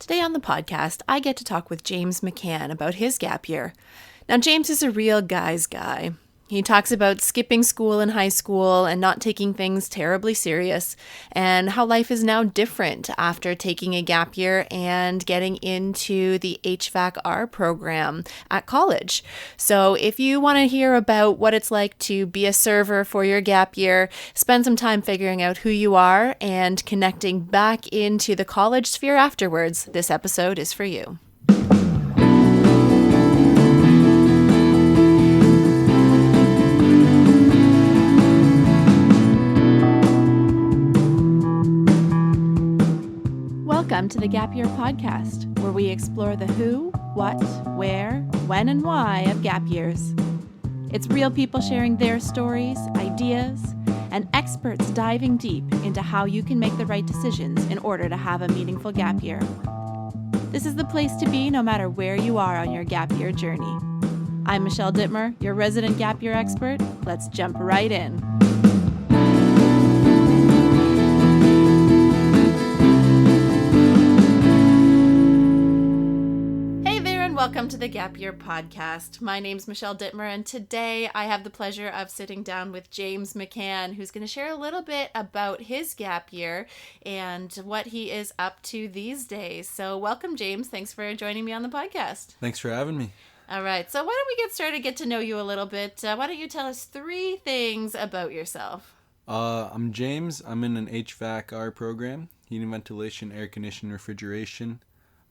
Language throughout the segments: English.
Today on the podcast, I get to talk with James McCann about his gap year. Now, James is a real guy's guy. He talks about skipping school in high school and not taking things terribly serious, and how life is now different after taking a gap year and getting into the HVAC-R program at college. So if you want to hear about what it's like to be a server for your gap year, spend some time figuring out who you are and connecting back into the college sphere afterwards, this episode is for you. Welcome to the Gap Year Podcast, where we explore the who, what, where, when, and why of gap years. It's real people sharing their stories, ideas, and experts diving deep into how you can make the right decisions in order to have a meaningful gap year. This is the place to be no matter where you are on your gap year journey. I'm Michelle Dittmer, your resident gap year expert. Let's jump right in. Welcome to the Gap Year Podcast. My name's Michelle Dittmer, and today I have the pleasure of sitting down with James McCann, who's going to share a little bit about his gap year and what he is up to these days. So welcome, James. Thanks for joining me on the podcast. Thanks for having me. All right. So why don't we get started, get to know you a little bit. Why don't you tell us 3 things about yourself? I'm James. I'm in an HVAC-R program, heating, ventilation, air conditioning, refrigeration.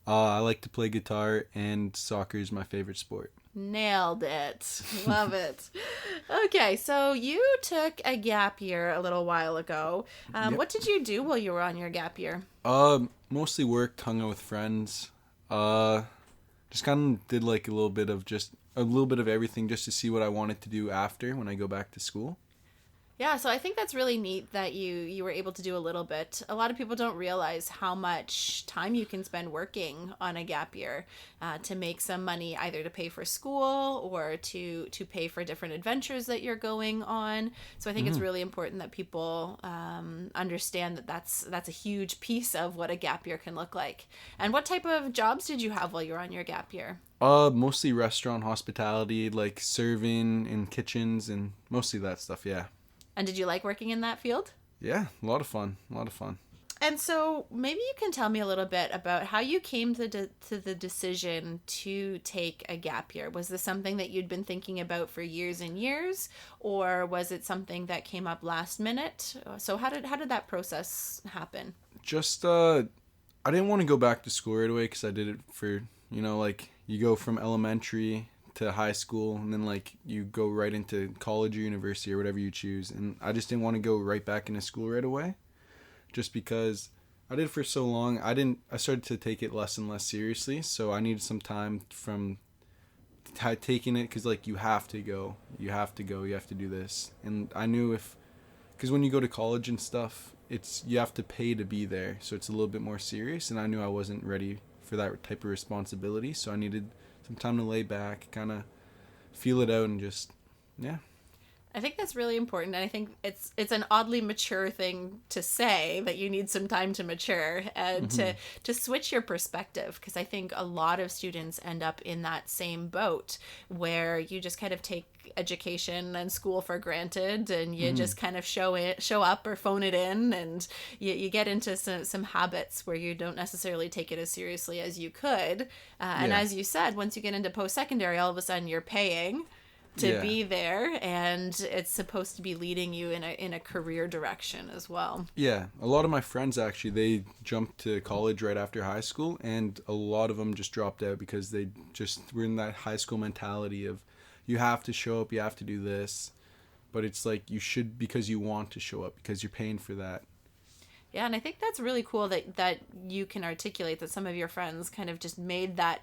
I like to play guitar, and soccer is my favorite sport. Nailed it. Love it. Okay, so you took a gap year a little while ago. Yep. What did you do while you were on your gap year? Mostly worked, hung out with friends. Just kind of did like a little bit of everything just to see what I wanted to do after when I go back to school. Yeah, so I think that's really neat that you were able to do a little bit. A lot of people don't realize how much time you can spend working on a gap year to make some money, either to pay for school or to pay for different adventures that you're going on. So I think it's really important that people understand that that's a huge piece of what a gap year can look like. And what type of jobs did you have while you were on your gap year? Mostly restaurant hospitality, like serving in kitchens and mostly that stuff, yeah. And did you like working in that field? Yeah, a lot of fun. And so maybe you can tell me a little bit about how you came to the decision to take a gap year. Was this something that you'd been thinking about for years and years, or was it something that came up last minute? So how did that process happen? Just, I didn't want to go back to school right away because I did it for, like you go from elementary to high school and then like you go right into college or university or whatever you choose, and I just didn't want to go right back into school right away just because I did it for so long. I started to take it less and less seriously, so I needed some time from taking it because like you have to do this. And I knew because when you go to college and stuff, you have to pay to be there, so it's a little bit more serious, and I knew I wasn't ready for that type of responsibility, so I needed some time to lay back, kind of feel it out, and just, yeah. I think that's really important, and I think it's an oddly mature thing to say, that you need some time to mature and to switch your perspective, because I think a lot of students end up in that same boat where you just kind of take education and school for granted, and you just kind of show up or phone it in, and you get into some habits where you don't necessarily take it as seriously as you could. And as you said, once you get into post-secondary, all of a sudden you're paying to be there, and it's supposed to be leading you in a career direction as well. Yeah, a lot of my friends actually, they jumped to college right after high school, and a lot of them just dropped out because they just were in that high school mentality of you have to show up, you have to do this, but it's like you should because you want to show up, because you're paying for that. Yeah, and I think that's really cool that you can articulate that some of your friends kind of just made that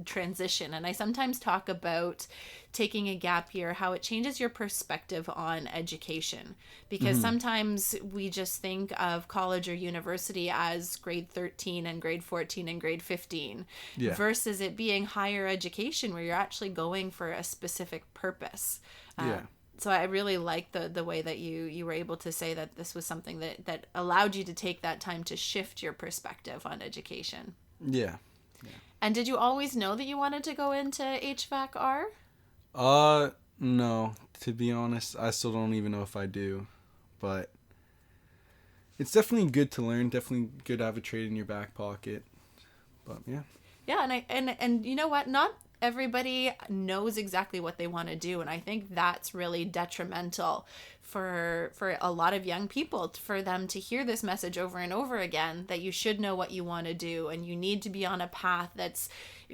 transition. And I sometimes talk about taking a gap year, how it changes your perspective on education, because sometimes we just think of college or university as grade 13 and grade 14 and grade 15 versus it being higher education where you're actually going for a specific purpose. So I really like the way that you were able to say that this was something that allowed you to take that time to shift your perspective on education. Yeah. And did you always know that you wanted to go into HVAC-R? No. To be honest, I still don't even know if I do. But it's definitely good to learn. Definitely good to have a trade in your back pocket. But yeah. Yeah, and you know what? Not everybody knows exactly what they want to do, and I think that's really detrimental for a lot of young people, for them to hear this message over and over again, that you should know what you want to do and you need to be on a path that's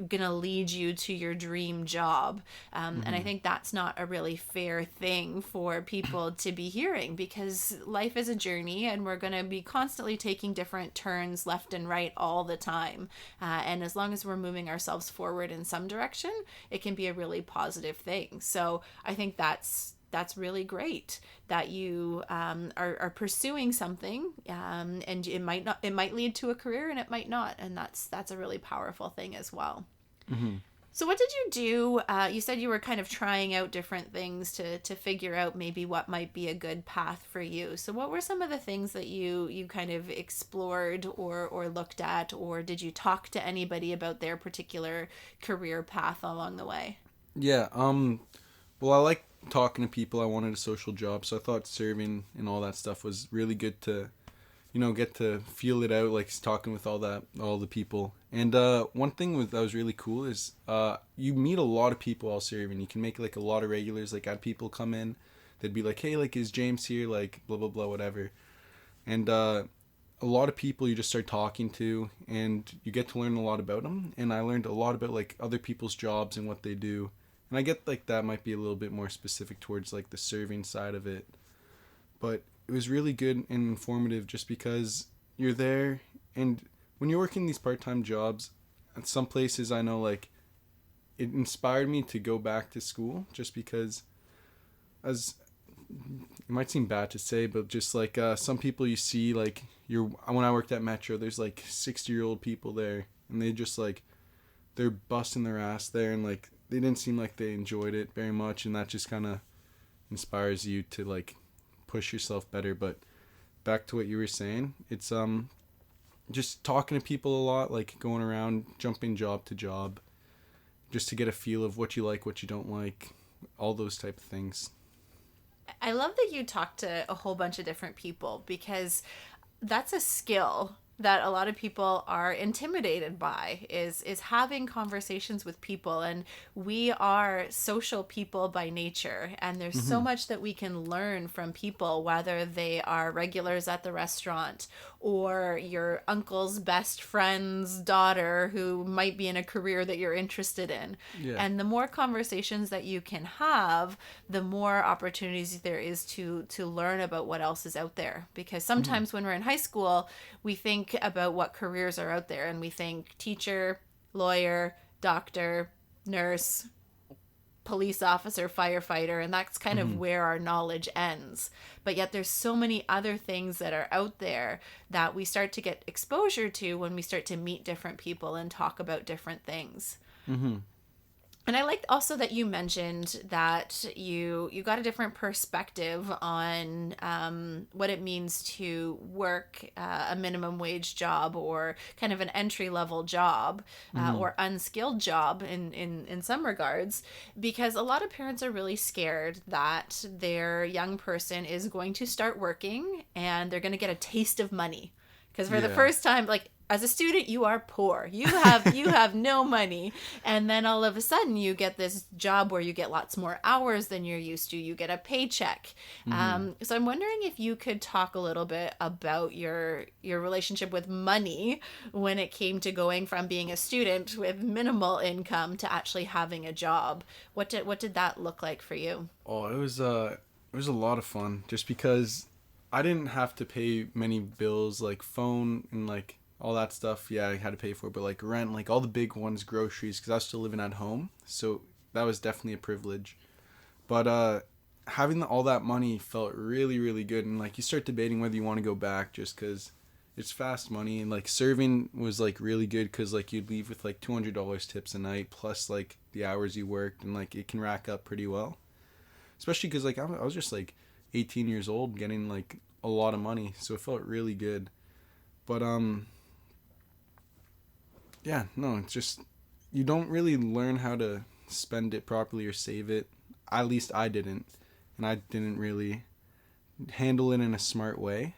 gonna lead you to your dream job. And I think that's not a really fair thing for people to be hearing, because life is a journey and we're gonna be constantly taking different turns left and right all the time. And as long as we're moving ourselves forward in some direction, it can be a really positive thing. So I think that's really great that you are pursuing something, and it might lead to a career and it might not, and that's a really powerful thing as well. Mm-hmm. So what did you do? You said you were kind of trying out different things to figure out maybe what might be a good path for you. So what were some of the things that you kind of explored or looked at, or did you talk to anybody about their particular career path along the way? Yeah. Well, I like talking to people. I wanted a social job, so I thought serving and all that stuff was really good to, get to feel it out, like talking with all the people. And one thing that was really cool is you meet a lot of people while serving. You can make like a lot of regulars. Like, I had people come in, they'd be like, "Hey, like, is James here?" Like, blah blah blah, whatever. And a lot of people you just start talking to, and you get to learn a lot about them. And I learned a lot about like other people's jobs and what they do. And I get like that might be a little bit more specific towards like the serving side of it. But it was really good and informative just because you're there, and when you're working these part-time jobs, at some places I know, like, it inspired me to go back to school, just because, as it might seem bad to say, but just like some people you see, like, when I worked at Metro, there's like 60-year-old people there, and they just like, they're busting their ass there, and like they didn't seem like they enjoyed it very much, and that just kind of inspires you to like push yourself better. But back to what you were saying, it's just talking to people a lot, like going around, jumping job to job, just to get a feel of what you like, what you don't like, all those type of things. I love that you talk to a whole bunch of different people, because that's a skill that a lot of people are intimidated by, is having conversations with people. And we are social people by nature, and there's so much that we can learn from people, whether they are regulars at the restaurant or your uncle's best friend's daughter who might be in a career that you're interested in. Yeah. And the more conversations that you can have, the more opportunities there is to learn about what else is out there. Because sometimes when we're in high school, we think about what careers are out there, and we think teacher, lawyer, doctor, nurse, police officer, firefighter, and that's kind of where our knowledge ends. But yet there's so many other things that are out there that we start to get exposure to when we start to meet different people and talk about different things. Mm-hmm. And I liked also that you mentioned that you got a different perspective on what it means to work a minimum wage job, or kind of an entry level job, or unskilled job in some regards, because a lot of parents are really scared that their young person is going to start working and they're going to get a taste of money. Because for the first time, like, as a student, you are poor. You have no money, and then all of a sudden you get this job where you get lots more hours than you're used to. You get a paycheck. So I'm wondering if you could talk a little bit about your relationship with money when it came to going from being a student with minimal income to actually having a job. What did that look like for you? Oh, it was a lot of fun, just because I didn't have to pay many bills, like phone and like all that stuff. Yeah, I had to pay for it, but like rent, like all the big ones, groceries, because I was still living at home, so that was definitely a privilege. But having all that money felt really, really good, and like you start debating whether you want to go back, just because it's fast money. And like serving was like really good, because like you'd leave with like $200 tips a night, plus like the hours you worked, and like it can rack up pretty well. Especially because like I was just like 18 years old, getting like a lot of money, so it felt really good. But Yeah, no, it's just, you don't really learn how to spend it properly or save it. At least I didn't. And I didn't really handle it in a smart way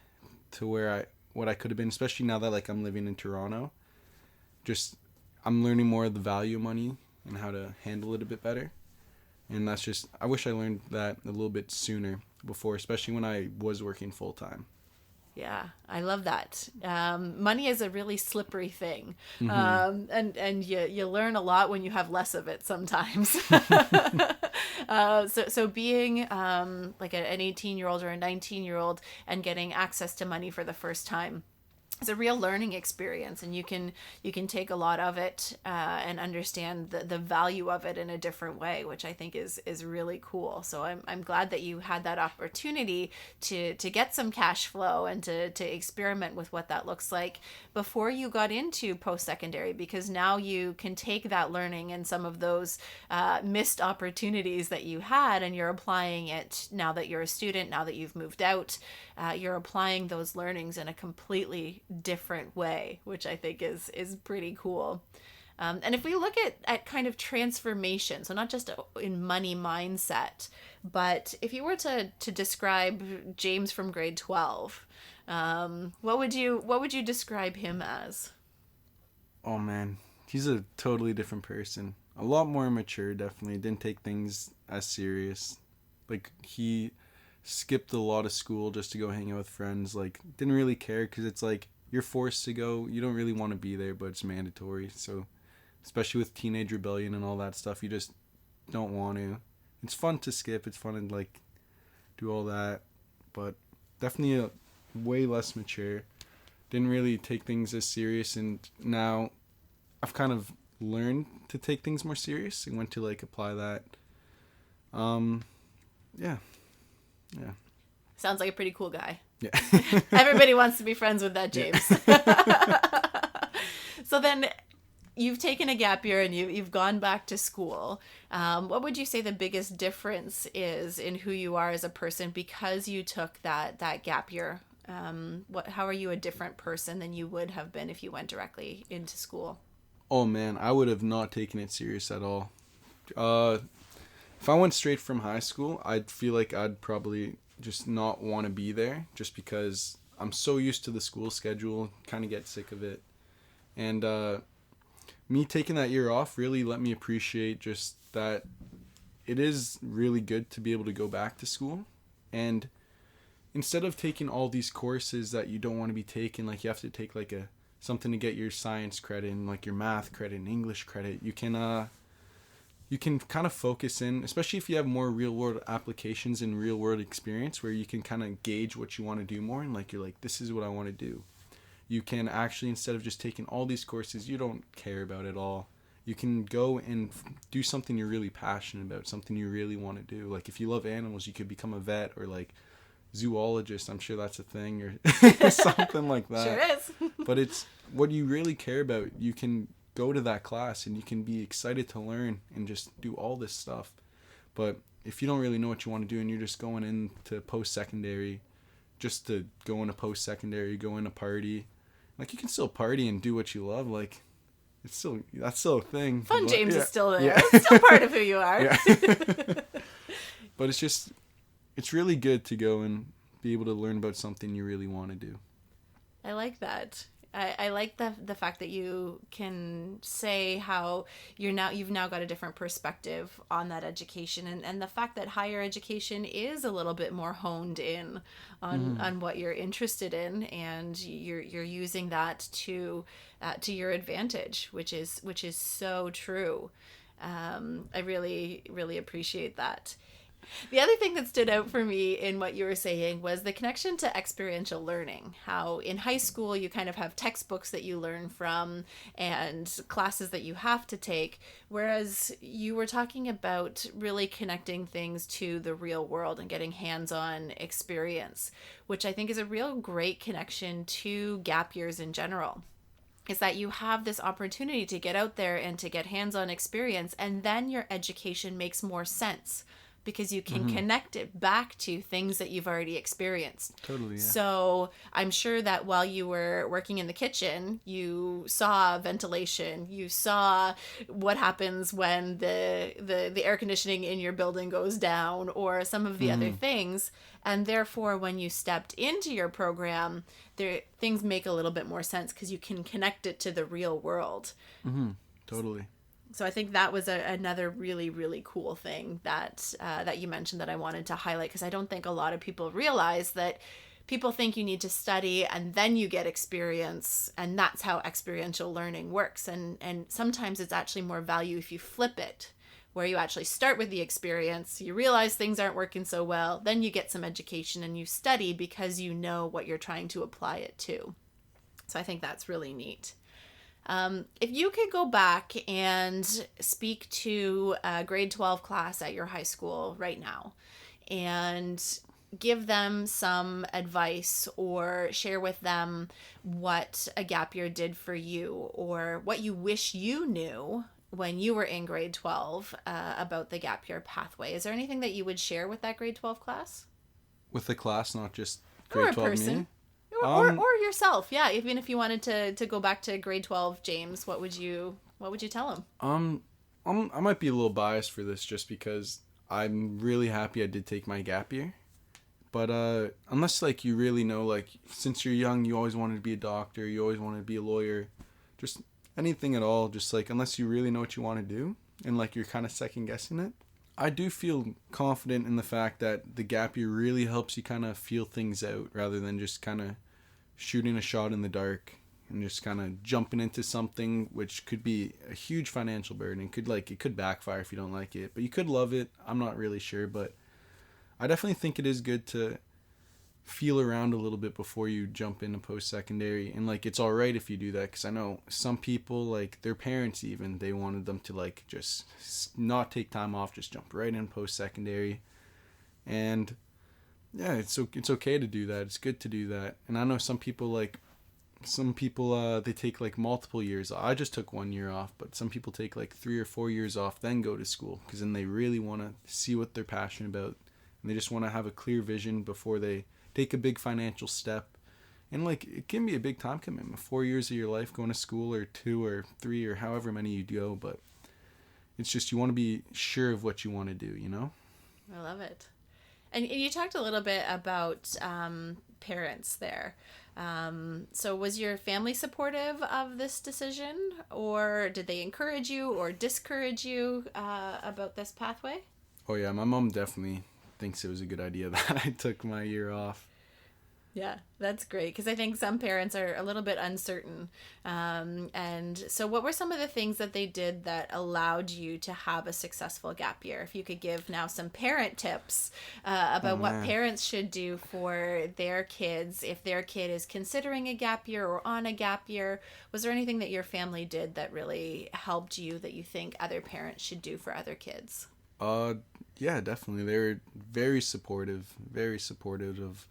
to where what I could have been, especially now that like I'm living in Toronto. Just, I'm learning more of the value of money and how to handle it a bit better. And that's just, I wish I learned that a little bit sooner before, especially when I was working full time. Yeah, I love that. Money is a really slippery thing. And you learn a lot when you have less of it sometimes. So being like an 18-year-old or a 19-year-old and getting access to money for the first time, it's a real learning experience, and you can take a lot of it and understand the value of it in a different way, which I think is really cool. So I'm glad that you had that opportunity to get some cash flow and to experiment with what that looks like before you got into post-secondary, because now you can take that learning and some of those missed opportunities that you had, and you're applying it now that you're a student, now that you've moved out. You're applying those learnings in a completely different way, which I think is pretty cool. And if we look at kind of transformation, so not just in money mindset, but if you were to describe James from grade 12, what would you describe him as? Oh man, he's a totally different person. A lot more mature, definitely. Didn't take things as serious. Like, he skipped a lot of school just to go hang out with friends. Like, didn't really care, because it's like, you're forced to go. You don't really want to be there, but it's mandatory. So, especially with teenage rebellion and all that stuff, you just don't want to. It's fun to skip. It's fun to, like, do all that. But definitely a way less mature. Didn't really take things as serious. And now I've kind of learned to take things more serious and went to, like, apply that. Yeah. Sounds like a pretty cool guy. Yeah. Everybody wants to be friends with that James. So then you've taken a gap year and you've gone back to school. What would you say the biggest difference is in who you are as a person because you took that gap year? How are you a different person than you would have been if you went directly into school? Oh man, I would have not taken it serious at all. If I went straight from high school, I'd feel like I'd probably just not want to be there, just because I'm so used to the school schedule, kind of get sick of it. And me taking that year off really let me appreciate just that it is really good to be able to go back to school. And instead of taking all these courses that you don't want to be taking, like you have to take like something to get your science credit and like your math credit and English credit, you can kind of focus in, especially if you have more real world applications and real world experience where you can kind of gauge what you want to do more, and like you're like, this is what I want to do. You can actually, instead of just taking all these courses you don't care about at all, you can go and do something you're really passionate about, something you really want to do. Like if you love animals, you could become a vet or like zoologist. I'm sure that's a thing, or something like that. Sure is. But it's what you really care about. You can go to that class and you can be excited to learn and just do all this stuff. But if you don't really know what you want to do and you're just going into post-secondary just to go into post-secondary, go in a party, like you can still party and do what you love, like that's still a thing. Fun James is still there. Yeah. It's still part of who you are. Yeah. But it's really good to go and be able to learn about something you really want to do. I like that. I like the fact that you can say how you've now got a different perspective on that education, and the fact that higher education is a little bit more honed in on what you're interested in, and you're using that to your advantage, which is so true. I really, really appreciate that. The other thing that stood out for me in what you were saying was the connection to experiential learning. How in high school you kind of have textbooks that you learn from and classes that you have to take, whereas you were talking about really connecting things to the real world and getting hands-on experience, which I think is a real great connection to gap years in general. Is that you have this opportunity to get out there and to get hands-on experience, and then your education makes more sense because you can connect it back to things that you've already experienced. Totally, yeah. So I'm sure that while you were working in the kitchen, you saw ventilation, you saw what happens when the air conditioning in your building goes down, or some of the other things. And therefore, when you stepped into your program, things make a little bit more sense because you can connect it to the real world. Totally. So I think that was another really, really cool thing that that you mentioned that I wanted to highlight, because I don't think a lot of people realize that people think you need to study and then you get experience, and that's how experiential learning works. And sometimes it's actually more value if you flip it, where you actually start with the experience, you realize things aren't working so well, then you get some education and you study because you know what you're trying to apply it to. So I think that's really neat. If you could go back and speak to a grade 12 class at your high school right now and give them some advice or share with them what a gap year did for you, or what you wish you knew when you were in grade 12 about the gap year pathway, is there anything that you would share with that grade 12 class? With the class, not just Or grade a 12 person. me? Or yourself, yeah. Even if you wanted to go back to grade 12, James, what would you tell him? I might be a little biased for this just because I'm really happy I did take my gap year. But unless like you really know, like since you're young, you always wanted to be a doctor, you always wanted to be a lawyer, just anything at all, just like unless you really know what you want to do and like you're kind of second guessing it. I do feel confident in the fact that the gap year really helps you kind of feel things out rather than just kind of shooting a shot in the dark and just kind of jumping into something which could be a huge financial burden. It could backfire if you don't like it, but you could love it. I'm not really sure, but I definitely think it is good to feel around a little bit before you jump into post-secondary, and like it's all right if you do that, because I know some people, like their parents even, they wanted them to like just not take time off, just jump right in post-secondary. And yeah, it's okay to do that. It's good to do that. And I know some people they take like multiple years off. I just took 1 year off, but some people take like 3 or 4 years off then go to school, because then they really want to see what they're passionate about, and they just want to have a clear vision before they take a big financial step. And like it can be a big time commitment, 4 years of your life going to school, or 2 or 3 or however many you go, but it's just you want to be sure of what you want to do, you know? I love it. And you talked a little bit about parents there. So was your family supportive of this decision, or did they encourage you or discourage you about this pathway? Oh yeah, my mom definitely thinks it was a good idea that I took my year off. Yeah, that's great, because I think some parents are a little bit uncertain. And so what were some of the things that they did that allowed you to have a successful gap year? If you could give now some parent tips about what parents should do for their kids if their kid is considering a gap year or on a gap year. Was there anything that your family did that really helped you that you think other parents should do for other kids? Yeah, definitely. They were very supportive of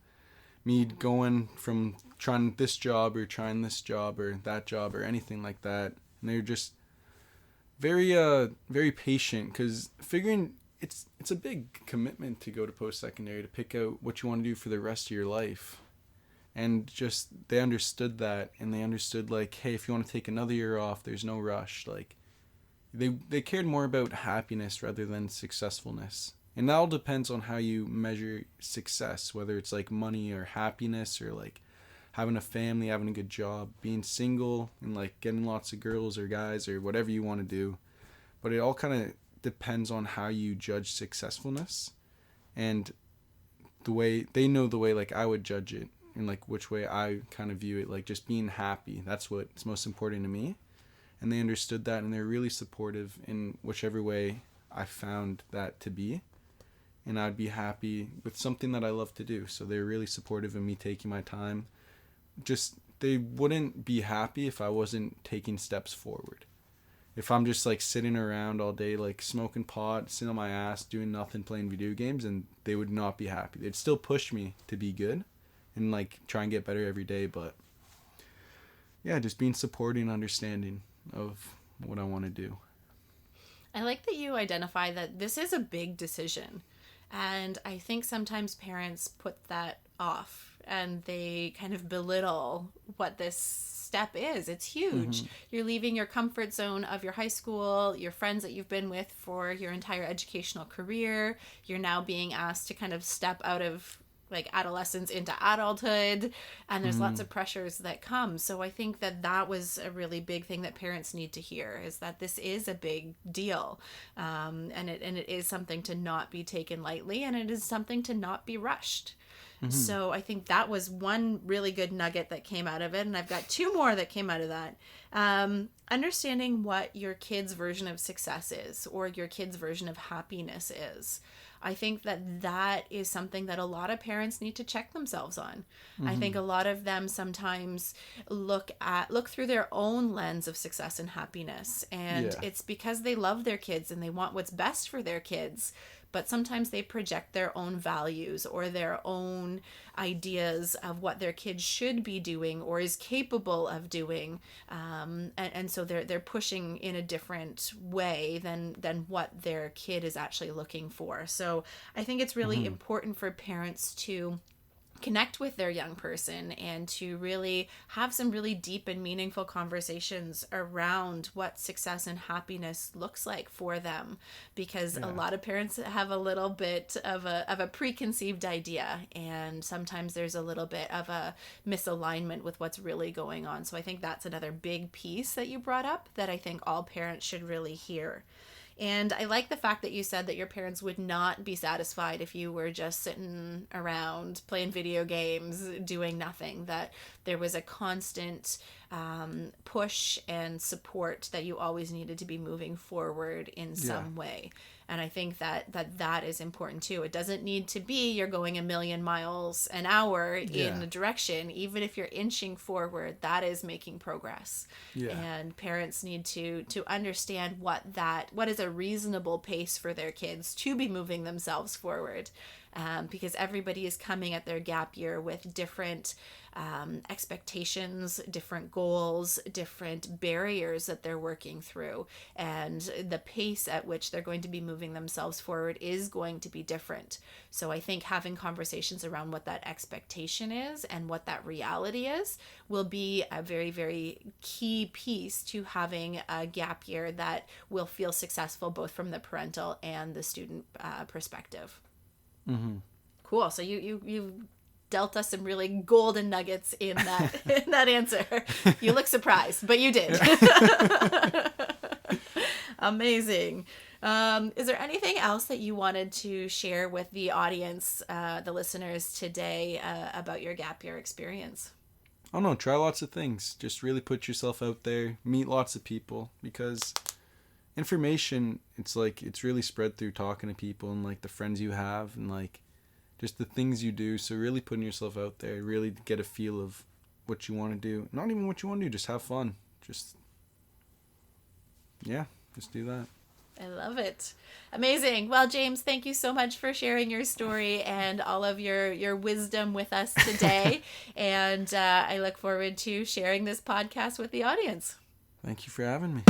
me going from trying this job or that job or anything like that. And they're just very patient, because figuring it's a big commitment to go to post-secondary, to pick out what you want to do for the rest of your life. And just they understood that, and they understood like, hey, if you want to take another year off, there's no rush. Like they cared more about happiness rather than successfulness. And that all depends on how you measure success, whether it's like money or happiness, or like having a family, having a good job, being single, and like getting lots of girls or guys or whatever you want to do. But it all kind of depends on how you judge successfulness, and the way they know the way like I would judge it, and like which way I kind of view it, like just being happy. That's what's most important to me. And they understood that, and they're really supportive in whichever way I found that to be. And I'd be happy with something that I love to do. So they're really supportive of me taking my time. Just, they wouldn't be happy if I wasn't taking steps forward. If I'm just like sitting around all day, like smoking pot, sitting on my ass, doing nothing, playing video games, and they would not be happy. They'd still push me to be good and like try and get better every day. But yeah, just being supporting and understanding of what I want to do. I like that you identify that this is a big decision. And I think sometimes parents put that off and they kind of belittle what this step is. It's huge. You're leaving your comfort zone of your high school, your friends that you've been with for your entire educational career. You're now being asked to kind of step out of like adolescence into adulthood, and there's lots of pressures that come. So I think that that was a really big thing that parents need to hear, is that this is a big deal, and it is something to not be taken lightly, and it is something to not be rushed. So I think that was one really good nugget that came out of it, and I've got two more that came out of that. Understanding what your kid's version of success is, or your kid's version of happiness is. I think that that is something that a lot of parents need to check themselves on. I think a lot of them sometimes look through their own lens of success and happiness, and it's because they love their kids and they want what's best for their kids. But sometimes they project their own values or their own ideas of what their kid should be doing or is capable of doing, and so they're pushing in a different way than what their kid is actually looking for. So I think it's really important for parents to connect with their young person and to really have some really deep and meaningful conversations around what success and happiness looks like for them, because a lot of parents have a little bit of a preconceived idea, and sometimes there's a little bit of a misalignment with what's really going on. So I think that's another big piece that you brought up that I think all parents should really hear. And I like the fact that you said that your parents would not be satisfied if you were just sitting around playing video games, doing nothing, that there was a constant push and support that you always needed to be moving forward in some way. And I think that is important too. It doesn't need to be you're going 1,000,000 miles an hour in a direction. Even if you're inching forward, that is making progress. And parents need to understand what is a reasonable pace for their kids to be moving themselves forward. Because everybody is coming at their gap year with different expectations, different goals, different barriers that they're working through. And the pace at which they're going to be moving themselves forward is going to be different. So I think having conversations around what that expectation is and what that reality is will be a very, very key piece to having a gap year that will feel successful both from the parental and the student perspective. Cool. So you dealt us some really golden nuggets in that answer. You look surprised, but you did. Amazing. Is there anything else that you wanted to share with the audience, the listeners today, about your gap year experience? I don't know. Try lots of things. Just really put yourself out there. Meet lots of people, because information, it's really spread through talking to people and like the friends you have and like just the things you do. So really putting yourself out there, really get a feel of what you want to do. Not even what you want to do, just have fun. Just do that. I love it. Amazing. Well, James, thank you so much for sharing your story and all of your wisdom with us today. And I look forward to sharing this podcast with the audience. Thank you for having me.